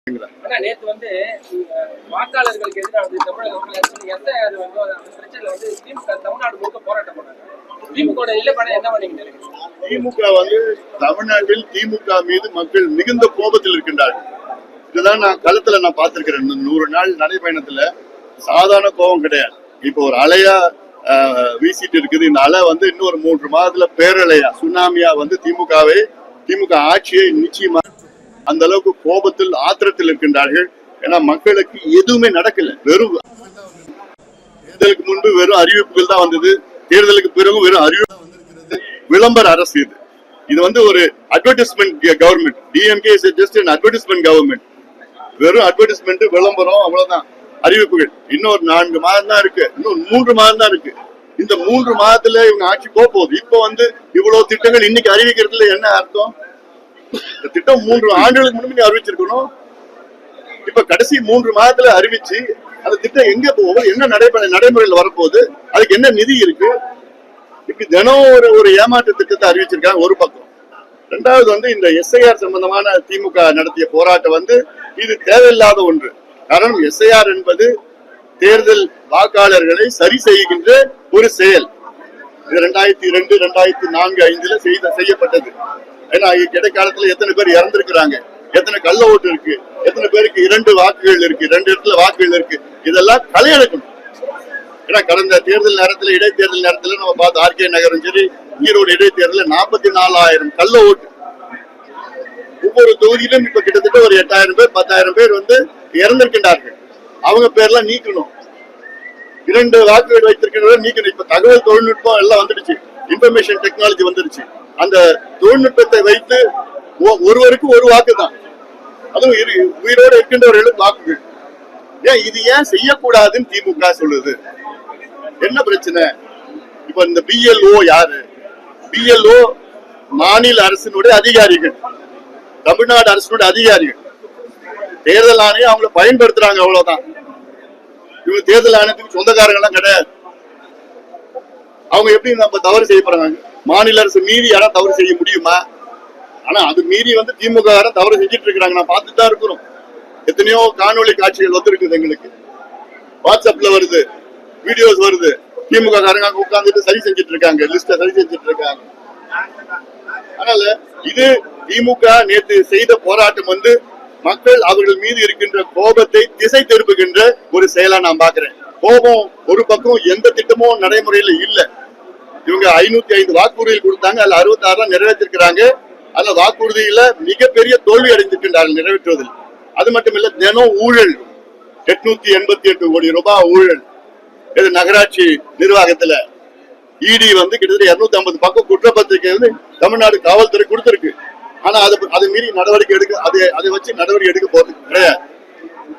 நேத்து வந்து வாக்காளர்களுக்கு எதிராக தமிழ்நாடு முழுக்க போராட்டம் பண்ணாங்க. திமுக என்ன பண்ணீங்க? திமுக வந்து தமிழ்நாட்டில் திமுக மீது மக்கள் மிகுந்த கோபத்தில் இருக்கின்றார்கள். இதுதான் நான் களத்துல பார்த்திருக்கிறேன். 100 நாள் நடைபயணத்துல சாதாரண கோபம் கிடையாது. இப்போ ஒரு அலையா வீசிட்டு இருக்குது. இந்த அலை வந்து இன்னொரு 3 மாதத்துல பேரலையா சுனாமியா வந்து திமுக ஆட்சியை நிச்சயமா அந்த அளவுக்கு கோபத்தில் ஆத்திரத்தில் இருக்கின்றார்கள். ஏன்னா மக்களுக்கு எதுவுமே நடக்கல. வெறும் தேர்தலுக்கு முன்பு வெறும் அறிவிப்புகள் தான் வந்தது. தேர்தலுக்கு பிறகு வெறும் அறிவிப்பு, விளம்பர அரசு. இது வந்து ஒரு advertisement government. DMK is just an advertisement government. வெறும் அட்வர்டைஸ்மெண்ட், விளம்பரம், அவ்வளவுதான். அறிவிப்புகள் இன்னொரு 4 மாதம் தான் இருக்கு. இன்னும் 3 மாதம் தான் இருக்கு. இந்த 3 மாதத்துல இவங்க ஆட்சி போகுது. இப்ப வந்து இவ்வளவு திட்டங்கள் இன்னைக்கு அறிவிக்கிறதுல என்ன அர்த்தம்? இந்த திட்டம் 3 ஆண்டுகளுக்கு முன்னாடி அறிவிச்சிருக்கணும். இப்ப கடைசி 3 மாதத்துல அறிவிச்சு அந்த திட்டம் எங்க போகும், என்ன நடைமுறையில் வரப்போகுது, அதுக்கு என்ன நிதி இருக்கு? இப்படி தினம் ஒரு ஏமாற்று திட்டத்தை அறிவிச்சிருக்காங்க ஒரு பக்கம். ரெண்டாவது வந்து இந்த எஸ்ஐஆர் சம்பந்தமான திமுக நடத்திய போராட்டம் வந்து இது தேவையில்லாத ஒன்று. காரணம், எஸ்ஐஆர் என்பது தேர்தல் வாக்காளர்களை சரி செய்கின்ற ஒரு செயல். இது 2002, 2004, 2005 செய்யப்பட்டது. ஏன்னா இடைக்காலத்துல எத்தனை பேர் இறந்திருக்கிறாங்க, எத்தனை கள்ள ஓட்டு இருக்கு, எத்தனை பேருக்கு 2 வாக்குகள் இருக்கு, 2 இடத்துல வாக்குகள் இருக்கு. இதெல்லாம் களையெடுக்கணும். ஏன்னா கடந்த தேர்தல் நேரத்துல, இடைத்தேர்தல் நேரத்துல நம்ம பார்த்து ஆர்கே நகரம் சரி, ஈரோடு இடைத்தேர்தல் 44,000 கள்ள ஓட்டு. ஒவ்வொரு தொகுதியிலும் இப்ப கிட்டத்தட்ட ஒரு 8,000 பேர் 10,000 பேர் வந்து இறந்திருக்கின்றார்கள். அவங்க பேர்லாம் நீக்கணும். 2 வாக்குகள் வைத்திருக்கிறத நீக்கணும். இப்ப தகவல் தொழில்நுட்பம் எல்லாம் வந்துடுச்சு, இன்ஃபர்மேஷன் டெக்னாலஜி வந்துருச்சு. அந்த தொழில்நுட்பத்தை வைத்து ஒருவருக்கு ஒரு வாக்கு தான், அதுவும் உயிரோடு இருக்கின்றவர்களுக்கு வாக்குகள். இது ஏன் செய்யக்கூடாதுன்னு திமுக சொல்லுது? என்ன பிரச்சனை? இப்ப இந்த பிஎல்ஓ யாரு? பிஎல்ஓ மாநில அரசினுடைய அதிகாரிகள், தமிழ்நாடு அரசினுடைய அதிகாரிகள். தேர்தல் ஆணையம் அவங்களை பயன்படுத்துறாங்க, அவ்வளவுதான். இவங்க தேர்தல் ஆணையத்துக்கு சொந்தக்காரங்க எல்லாம் கிடையாது. அவங்க எப்படி நம்ம தவறு செய்ய போறாங்க? மாநில அரசு மீறி யாரும் தவறு செய்ய முடியுமா? ஆனா அது மீறி வந்து திமுக தவறு செஞ்சுட்டு இருக்காங்க. நான் பார்த்துட்டு தான் இருக்கிறோம். எத்தனையோ காணொலி காட்சிகள் வந்திருக்குது எங்களுக்கு. வாட்ஸ்அப்ல வருது, வீடியோஸ் வருது. திமுக காரங்க உட்கார்ந்துட்டு சரி செஞ்சுட்டு இருக்காங்க, லிஸ்ட சரி செஞ்சுட்டு இருக்காங்க. அதனால இது திமுக நேற்று செய்த போராட்டம் வந்து மக்கள் அவர்கள் மீது இருக்கின்ற கோபத்தை திசை திருப்புகின்ற ஒரு செயலா நான் பாக்குறேன். கோபம் ஒரு பக்கம், எந்த திட்டமும் நடைமுறையில இல்ல. இவங்க 505 வாக்குறுதிகள் கொடுத்தாங்க, அதுல 66 நிறைவேற்றிருக்கிறாங்க. அதுல வாக்குறுதியில மிகப்பெரிய தோல்வி அடைந்திருக்கின்றார்கள் நிறைவேற்றுவதில். அது மட்டும் இல்ல, தினம் ஊழல், 888 கோடி ரூபாய் ஊழல். இது நகராட்சி நிர்வாகத்துல இடி வந்து கிட்டத்தட்ட 250 பக்கம் குற்றப்பத்திரிகை வந்து தமிழ்நாடு காவல்துறை கொடுத்திருக்கு. ஆனா அதை மீறி நடவடிக்கை அதை வச்சு நடவடிக்கை எடுக்க போறது கிடையாது.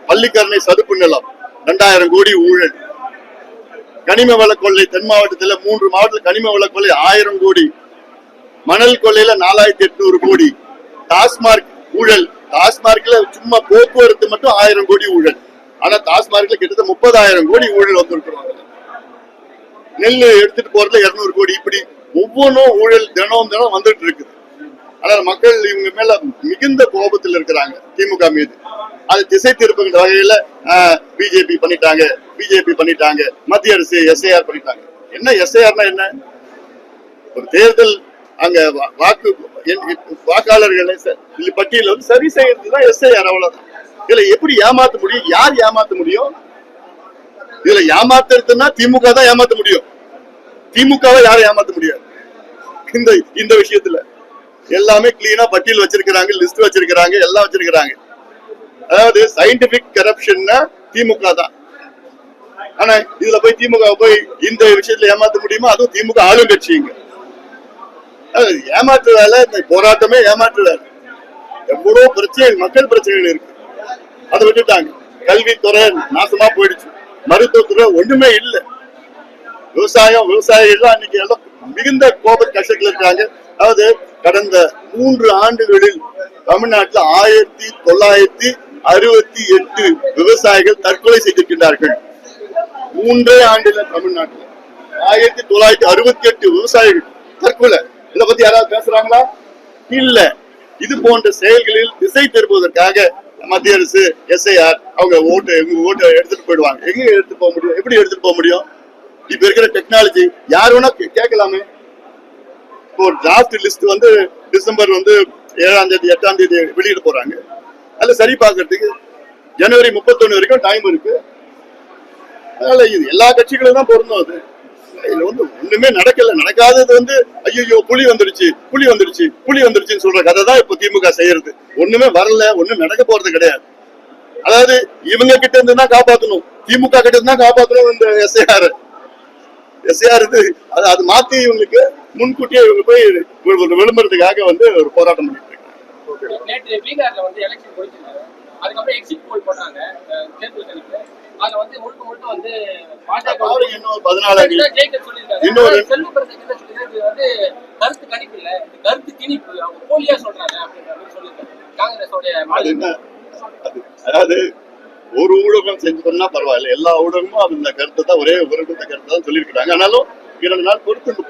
பள்ளிக்கரணை சதுப்பு நிலம் 2000 கோடி ஊழல். கனிம வள கொள்ளை தென் மாவட்டத்தில் 3 மாவட்டத்தில் கனிம வள கொள்ளை 1000 கோடி. மணல் கொள்ளையில 4800 கோடி. டாஸ்மார்க் ஊழல், டாஸ்மார்க்ல சும்மா போக்குவரத்து மட்டும் 1000 கோடி ஊழல். ஆனா டாஸ்மார்க்ல கிட்டத்தட்ட 30,000 கோடி ஊழல் வந்திருக்கிறாங்க. நெல் எடுத்துட்டு போறதுல 200 கோடி. இப்படி ஒவ்வொன்றும் ஊழல் தினம் வந்துட்டு இருக்குது. அதனால மக்கள் இவங்க மேல மிகுந்த கோபத்தில் இருக்கிறாங்க திமுக மீது. அது திசை திருப்புகின்ற வகையில பிஜேபி பண்ணிட்டாங்க, மத்திய அரசு எஸ்ஐஆர் பண்ணிட்டாங்க. என்ன எஸ்ஐஆர்னா என்ன? ஒரு தேர்தல் அங்க வாக்காளர்களை பட்டியல வந்து சரி செய்யறதுதான் எஸ்ஐஆர், அவ்வளவுதான். இதுல எப்படி ஏமாத்த முடியும்? யார் ஏமாத்த முடியும்? இதுல ஏமாத்துறதுன்னா திமுக தான் ஏமாத்த முடியும். திமுகவை யாரும் ஏமாத்த முடியாது. இந்த விஷயத்துல எல்லாமே கிளீனா பட்டியல் வச்சிருக்கிறாங்க, லிஸ்ட் வச்சிருக்கிறாங்க, எல்லாம் வச்சிருக்கிறாங்க. அதாவது சயின்டிபிக் கரப்ஷன்னா திமுக தான். ஆனா இதுல போய் திமுக இந்த விஷயத்துல ஏமாத்த முடியுமா? அதுவும் திமுக ஆளுங்கட்சிங்க. ஏமாற்று வேலை, இந்த போராட்டமே ஏமாற்று வேலை. எவ்வளவு பிரச்சனை, மக்கள் பிரச்சனைகள் இருக்கு, அதை விட்டுட்டாங்க. கல்வித்துறை நாசமா போயிடுச்சு, மருத்துவத்துறை ஒண்ணுமே இல்லை. விவசாயிகள் அன்னைக்கு எல்லாம் மிகுந்த கோப கஷ்டத்தில் இருக்காங்க. அதாவது கடந்த 3 ஆண்டுகளில் தமிழ்நாட்டில் 1968 விவசாயிகள் தற்கொலை செய்திருக்கின்றார்கள். 3 ஆண்டுல தமிழ்நாட்டில் 1968 விவசாயிகள் தற்கொலை. இதை பத்தி யாராவது பேசுறாங்களா? இல்ல. இது போன்ற செயல்களில் திசை திருப்புவதற்காக மத்திய அரசு எஸ்ஐஆர் அவங்க ஓட்டு எடுத்துட்டு போயிடுவாங்க. எங்க எடுத்துட்டு போக முடியும்? எப்படி எடுத்துட்டு போக முடியும்? இப்ப இருக்கிற டெக்னாலஜி யார் வேணா கேட்கலாமே. இப்போ டிராஃப்ட் லிஸ்ட் வந்து டிசம்பர் 7ஆம் தேதி 8ஆம் தேதி வெளியிட போறாங்க. அதுல சரி பார்க்கறதுக்கு ஜனவரி 31 வரைக்கும் டைம் இருக்கு. அதனால இது எல்லா கட்சிகளும் தான் பொருந்தும். அது இதுல ஒண்ணுமே நடக்காதது ஐயோ புலி வந்துருச்சுன்னு சொல்ற கதை தான் இப்ப திமுக செய்யறது. ஒண்ணுமே வரல, ஒண்ணும் நடக்க போறது கிடையாது. அதாவது இவங்க கிட்ட இருந்து தான் காப்பாற்றணும், திமுக கிட்ட இருந்து தான் காப்பாற்றணும். இந்த எஸ்ஐஆர் அது மாத்தி இவங்களுக்கு முன்கூட்டியே இவங்க போய் விளம்பரத்துக்காக ஒரு போராட்டம் பண்ணிட்டு இருக்காங்க. நேற்று பீகார்ல எலெக்ஷன் போயிட்டு அதுக்கப்புறம் எக்ஸிட் போல் போட்டாங்க தேர்தல் கணிப்பு. அதுல முழுக்க பாஜக இன்னும் 14 ஜெயிக்க சொல்லியிருக்காங்க. இன்னொரு செல்வ பிரதேச கருத்து கணிப்பு இல்ல, கருத்து திணிப்பு அவங்க போலியா சொல்றாங்க அப்படின்ற மாதிரி சொல்லியிருக்காங்க காங்கிரஸோட. அதாவது ஒரு ஊடகம் செஞ்சு சொன்னா பரவாயில்ல, எல்லா ஊடகமும் அந்த கருத்தை தான் ஒரே கருத்தை தான் சொல்லியிருக்கிறாங்க. ஆனாலும் 2 நாள் பொறுத்து